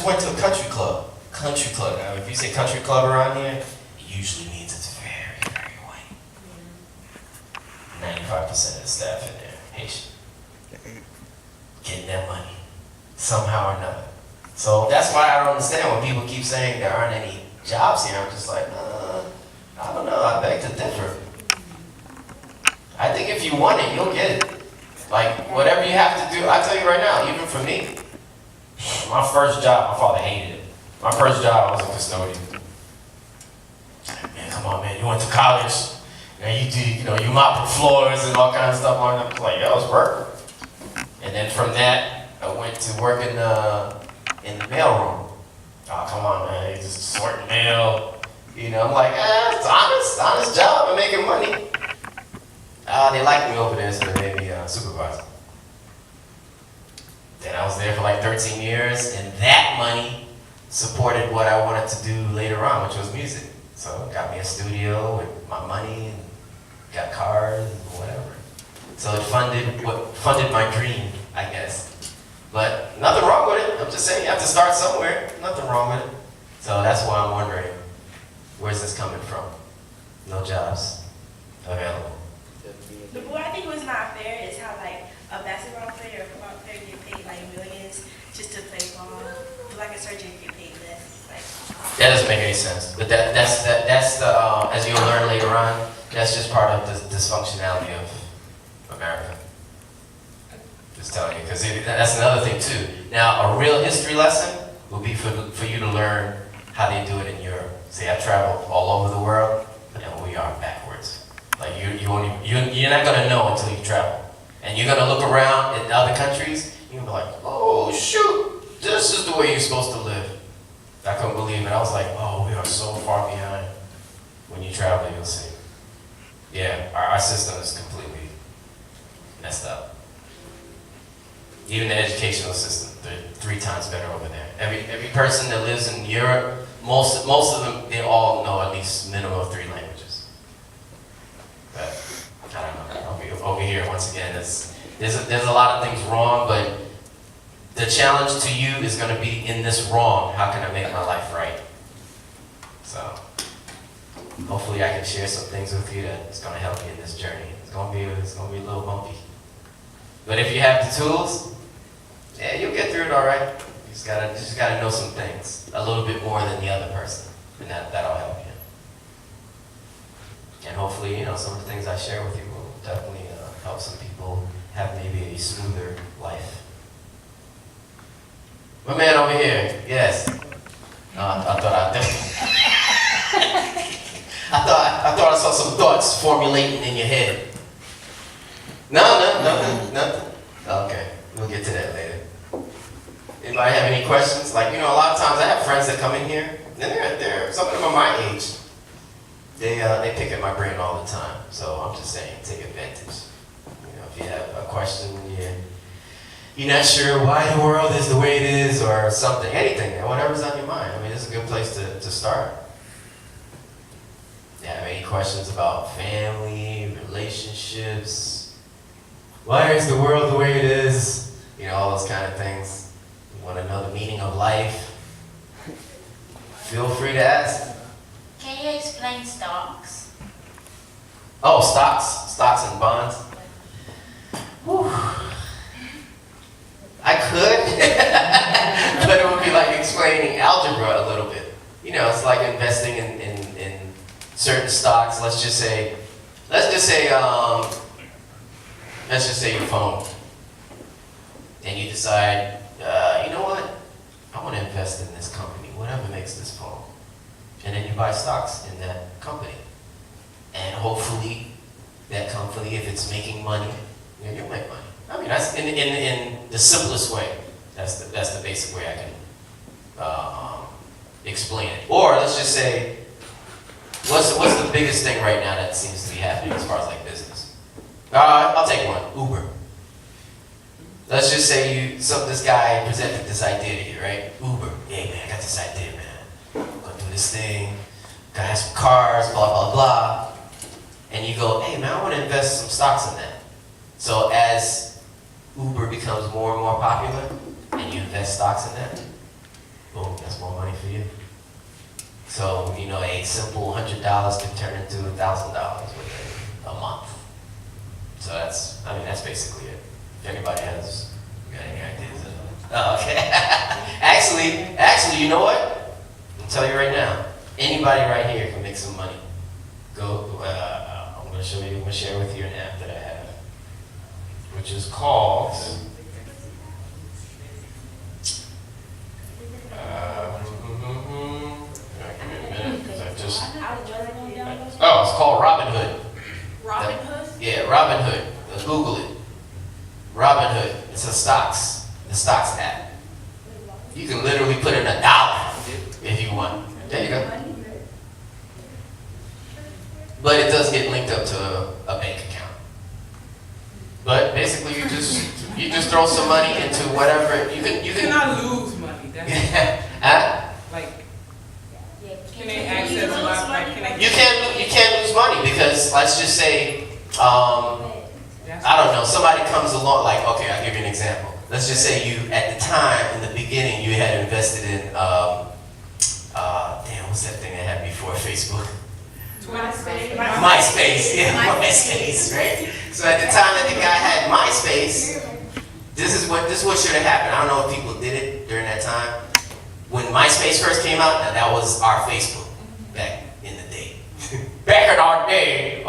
just went to a country club. Country club. Now, if you say country club around here, it usually means it's very, very white. 95% of the staff in there, Haitian. Getting that money, somehow or another. So that's why I don't understand when people keep saying there aren't any jobs here. I'm just like, I don't know, I beg to differ. I think if you want it, you'll get it. Like, whatever you have to do, I tell you right now, even for me, my first job, my father hated it. My first job, I was a custodian. Man, come on, man, you went to college, and you mop the floors and all kinds of stuff. I was like, yo, it's work. And then from that, I went to work in the mailroom. Oh, come on, man, you just sorting mail. I'm like, it's honest job, I'm making money. They liked me over there, so they made me supervisor. Then I was there for like 13 years, and that money supported what I wanted to do later on, which was music. So it got me a studio with my money, and got cars, and whatever. So it funded my dream, I guess. But nothing wrong with it. I'm just saying you have to start somewhere. Nothing wrong with it. So that's why I'm wondering, where's this coming from? No jobs available. But what I think was not fair is how like a basketball player or a football player get paid like millions just to play ball. But like a surgeon get paid less. Like, that doesn't make any sense. But that's the as you'll learn later on, that's just part of the dysfunctionality of America. Just telling you, because that's another thing too. Now, a real history lesson will be for you to learn how they do it in Europe. See, I've traveled all over the world, and we are backwards. Like you're not gonna know until you travel, and you're gonna look around at other countries. You're gonna be like, oh shoot, this is the way you're supposed to live. I couldn't believe it. I was like, oh, we are so far behind. When you travel, you'll see. Yeah, our system is completely messed up. Even the educational system, they're 3 times better over there. Every person that lives in Europe, most of them, they all know at least minimum of 3 languages. But I don't know. Over here, once again, there's a lot of things wrong, but the challenge to you is going to be in this wrong. How can I make my life right? So hopefully, I can share some things with you that's going to help you in this journey. It's going to be a little bumpy, but if you have the tools, yeah, you'll get through it all right. You just gotta know some things a little bit more than the other person, and that'll help you. And hopefully, some of the things I share with you will definitely help some people have maybe a smoother life. My man over here, yes. I thought I saw some thoughts formulating in your head. Nothing. Okay, we'll get to that later. Anybody have any questions? Like, a lot of times I have friends that come in here, and some of them are my age. They pick at my brain all the time. So I'm just saying, take advantage. If you have a question, you're not sure why the world is the way it is, or something, anything, whatever's on your mind. I mean, it's a good place to start. You have any questions about family, relationships? Why is the world the way it is? All those kind of things. You want to know the meaning of life? Feel free to ask. Can you explain stocks? Oh, stocks and bonds. Whew. I could, but it would be like explaining algebra a little bit. It's like investing in certain stocks. Let's just say your phone. And you decide, you know what? I want to invest in this company, whatever makes this phone. And then you buy stocks in that company. And hopefully, that company, if it's making money, you'll make money. I mean, that's in the simplest way. That's the basic way I can explain it. Or let's just say, what's the biggest thing right now that seems to be happening as far as like business? I'll take one. Uber. Let's just say this guy presented this idea to you, right? Uber. Hey man, I got this idea, man. I'm gonna do this thing. Gotta have some cars, blah blah blah. And you go, hey man, I want to invest some stocks in that. So as Uber becomes more and more popular, and you invest stocks in that, Boom, that's more money for you. So, you know, a simple $100 can turn into $1,000 within a month. So that's basically it. If anybody has got any ideas of it. Oh, okay. actually, you know what? I'll tell you right now. Anybody right here can make some money. Go, I'm going to share with you an app that I have, which is called, give me a minute, because it's called Robinhood. Robinhood? Yeah, Robinhood. Google it. Robinhood. It's the stocks app. You can literally put in $1 if you want. There you go. But it does get linked up to a bank account. But basically, you just throw some money into whatever you can. You cannot lose money. That's like. Can they access my like? You can't lose money because let's just say I don't know, somebody comes along, like, okay, I'll give you an example. Let's just say you, at the time, in the beginning, you had invested in, what's that thing they had before Facebook? MySpace. MySpace, yeah, MySpace, right? So at the time that the guy had MySpace, this is what should have happened. I don't know if people did it during that time. When MySpace first came out, now that was our Facebook back in the day. Back in our day.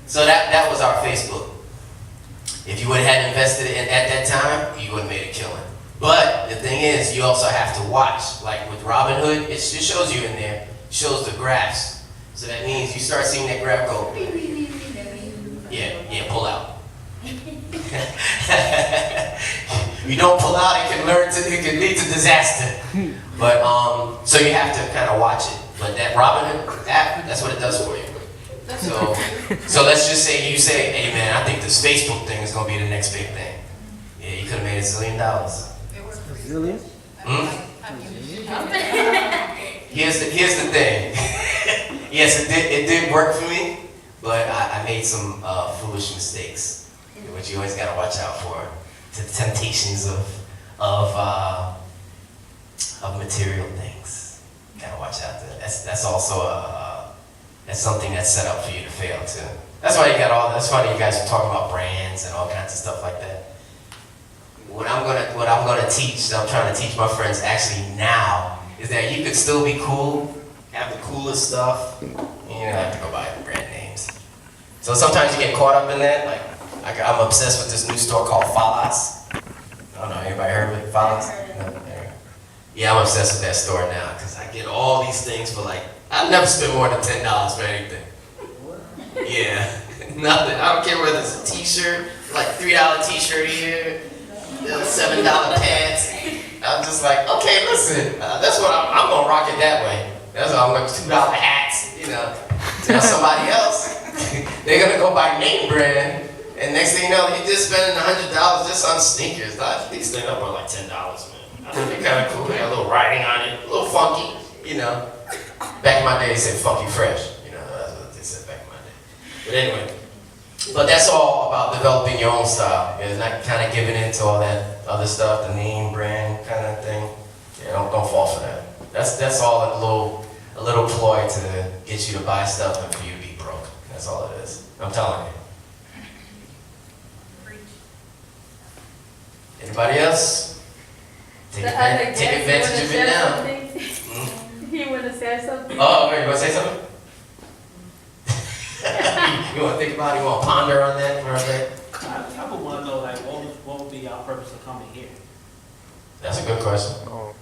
So that was our Facebook. If you would have had invested in at that time, you would have made a killing. But the thing is, you also have to watch. Like with Robinhood, it shows you in there, shows the graphs. So that means you start seeing that graph go, yeah, pull out. You don't pull out, it can lead to disaster. But so you have to kind of watch it. But that Robinhood app, that's what it does for you. So let's just say you say, hey man, I think this Facebook thing is gonna be the next big thing. Yeah, you could have made $1 zillion. Zillion? Here's the thing. Yes, it did work for me, but I made some foolish mistakes, which you always gotta watch out for. The temptations of material things. Gotta watch out. That's also that's something that's set up for you to fail too. That's why that's why you guys are talking about brands and all kinds of stuff like that. What I'm gonna teach, I'm trying to teach my friends actually now, is that you could still be cool, have the coolest stuff, and you don't have to go buy the brand names. So sometimes you get caught up in that. Like I'm obsessed with this new store called Falas. I don't know, anybody heard of it? Falas? No? Yeah, I'm obsessed with that store now because I get all these things for like, I've never spent more than $10 for anything. Yeah, nothing. I don't care whether it's a t-shirt, like $3 t-shirt here, $7 pants. I'm just like, okay, listen, that's what I'm gonna rock it that way. That's what I'm gonna $2 hats, you know. Now somebody else, they're gonna go buy name brand, and next thing you know, you're just spending $100 just on sneakers. These things are like $10, man. I think they're kind of cool. They got a little writing on it, a little funky, you know. Back in my day, they said funky fresh. You know, that's what they said back in my day. But anyway, but that's all about developing your own style. It's not kind of giving into all that other stuff, the name brand kind of thing. Yeah, don't fall for that. That's all a little ploy to get you to buy stuff and for you to be broke. That's all it is. I'm telling you. Anybody else? Take advantage of it now. He want to say something? Oh, okay, you want to say something? You want to think about it? You want to ponder on that for a bit? I would want to know, like, what would be our purpose of coming here? That's a good question. Oh,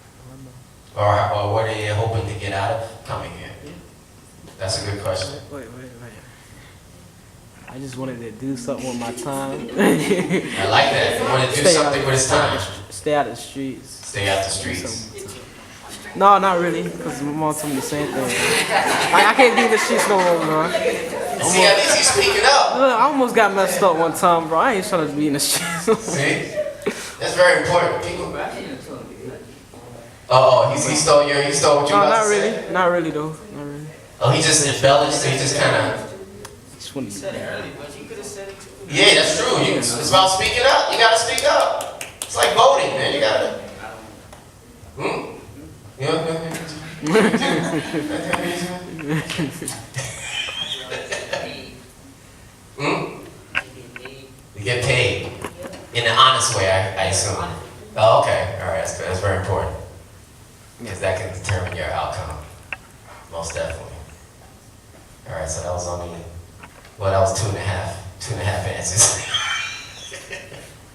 Or what are you hoping to get out of coming here? That's a good question. Wait. I just wanted to do something with my time. I like that. You want to do something with his time. Stay out of the streets. Stay out the streets. No, not really, because my mom told me the same thing. I can't be in the streets no more, bro. See, at least he's speaking up. Look, I almost got messed up one time, bro. I ain't trying to be in the streets. See? That's very important. People. Oh, he stole what you about to say? Not really though. Not really. Oh, he just embellished. He just kind of. Just wanted to Yeah, that's true. It's about speaking up. You gotta speak up. It's like voting, man. You gotta. You know? You get paid in an honest way, I assume. Oh, okay. All right. That's good. That's very important because that can determine your outcome. Most definitely. All right. So that was only that was two and a half answers.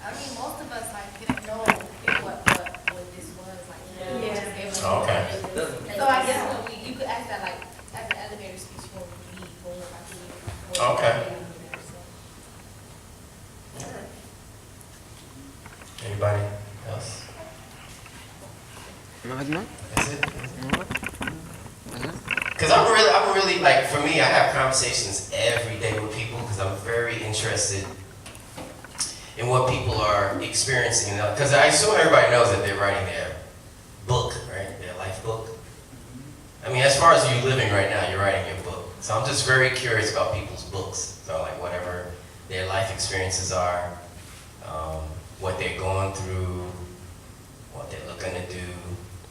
I mean, most of us like didn't know what this was like. Okay. So I guess you could ask that like at the elevator speech when we meet when we're about to leave. Okay. Anybody else? No. That's it. Because I'm really like, for me, I have conversations every day with people because I'm very interested in what people are experiencing. Because I assume everybody knows that they're writing their book, right? Their life book. I mean, as far as you living right now, you're writing your book. So I'm just very curious about people's books. So like whatever their life experiences are, what they're going through, what they're looking to do.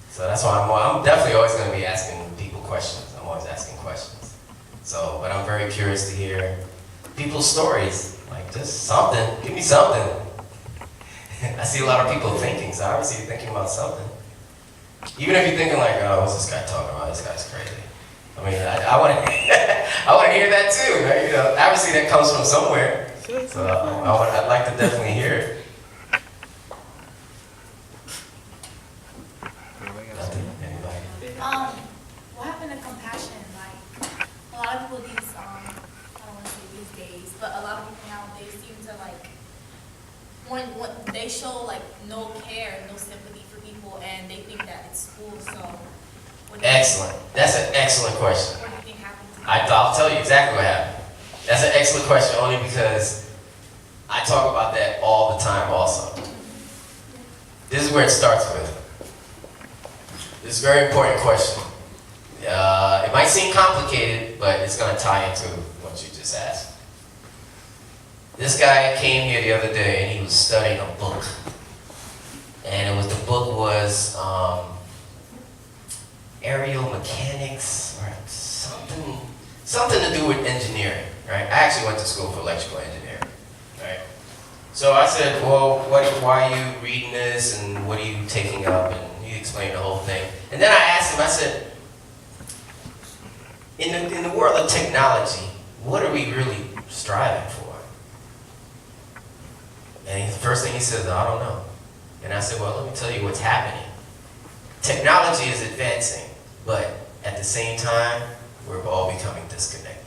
So that's why I'm definitely always going to be asking people questions. I'm always asking questions. So, but I'm very curious to hear people's stories. Like just something, give me something. I see a lot of people thinking, so obviously you're thinking about something. Even if you're thinking like, oh, what's this guy talking about? This guy's crazy. I mean, I want to, I want to hear that too, right? You know, obviously that comes from somewhere. So I'd like to definitely hear it. What happened to compassion? Like a lot of people I don't want to say these days, but a lot of people nowadays seem to like when they show like no care, no sympathy for people, and they think that it's cool. So Excellent. That's an excellent question. What do you think happened to I'll tell you exactly what happened. That's an excellent question only because I talk about that all the time also. This is where it starts with. This is a very important question. It might seem complicated, but it's going to tie into what you just asked. This guy came here the other day and he was studying a book. And the book was aerial mechanics or something to do with engineering, right? I actually went to school for electrical engineering, right? So I said, well, why are you reading this and what are you taking up? And he explained the whole thing. And then I asked him, I said, in the world of technology, what are we really striving for? And the first thing he said, I don't know. And I said, well, let me tell you what's happening. Technology is advancing, but at the same time, we're all becoming disconnected.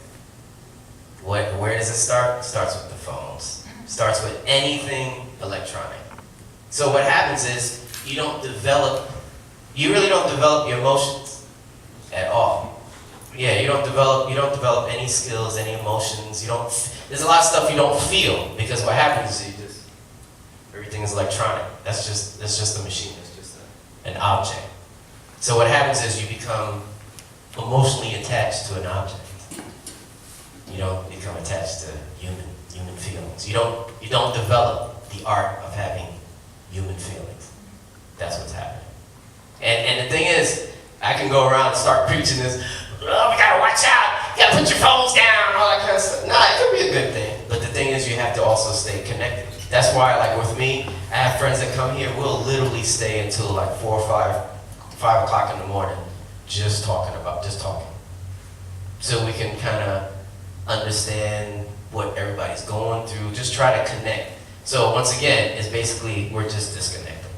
Where does it start? It starts with the phones. It starts with anything electronic. So what happens is, you really don't develop your emotions at all. Yeah, you don't develop any skills, any emotions. There's a lot of stuff you don't feel because what happens is everything is electronic. That's just a machine. It's just an object. So what happens is you become emotionally attached to an object. You don't become attached to human feelings. You don't develop the art of having human feelings. That's what's happening. And the thing is, I can go around and start preaching this, oh, we gotta watch out, you gotta put your phones down, all that kind of stuff. No, it could be a good thing. But the thing is, you have to also stay connected. That's why, like with me, I have friends that come here, we'll literally stay until like 4 or 5 o'clock in the morning, just talking. So we can kind of understand what everybody's going through, just try to connect. So once again, it's basically, we're just disconnected.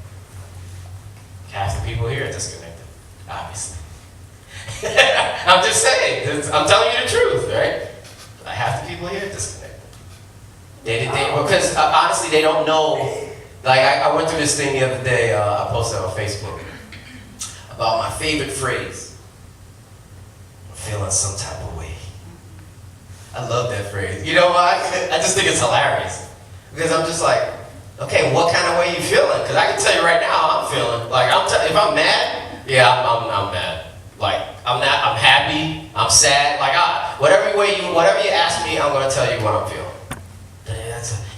Half the people here are disconnected, obviously. I'm just saying, I'm telling you the truth, right? Half the people here are disconnected. Because honestly, they don't know. Like I went through this thing the other day, I posted on Facebook, about my favorite phrase. I'm feeling some type of way. I love that phrase. You know why? I just think it's hilarious. Because I'm just like, okay, what kind of way you feeling? Because I can tell you right now how I'm feeling. Like, if I'm mad, yeah, I'm mad. Like, I'm happy, I'm sad. Like, whatever you ask me, I'm going to tell you what I'm feeling.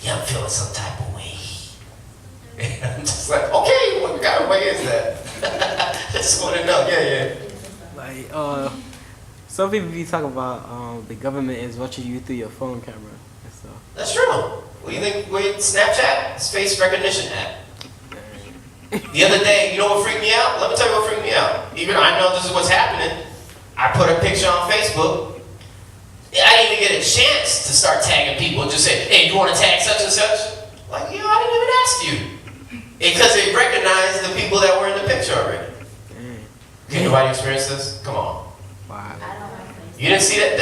I'm feeling some type of way. I'm just like, okay, what kind of way is that? just want to know. Yeah. Like, some people be talking about the government is watching you through your phone camera and stuff. That's true. What do you think? Wait, Snapchat? It's face recognition app. The other day, you know what freaked me out? Let me tell you what freaked me out. Even though I know this is what's happening, I put a picture on Facebook. I didn't even get a chance to start tagging people. Just say, hey, you want to tag such and such? Like, yo, I didn't even ask you. Because it recognized the people that were in the picture already. Can anybody experience this? Come on. Wow. You didn't see that?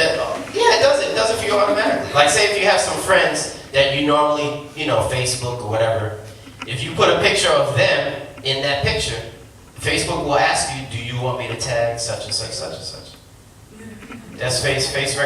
Yeah, it does it. It does it for you automatically. Like, say if you have some friends that you normally, Facebook or whatever, if you put a picture of them in that picture, Facebook will ask you, do you want me to tag such and such, such and such? That's face recognition.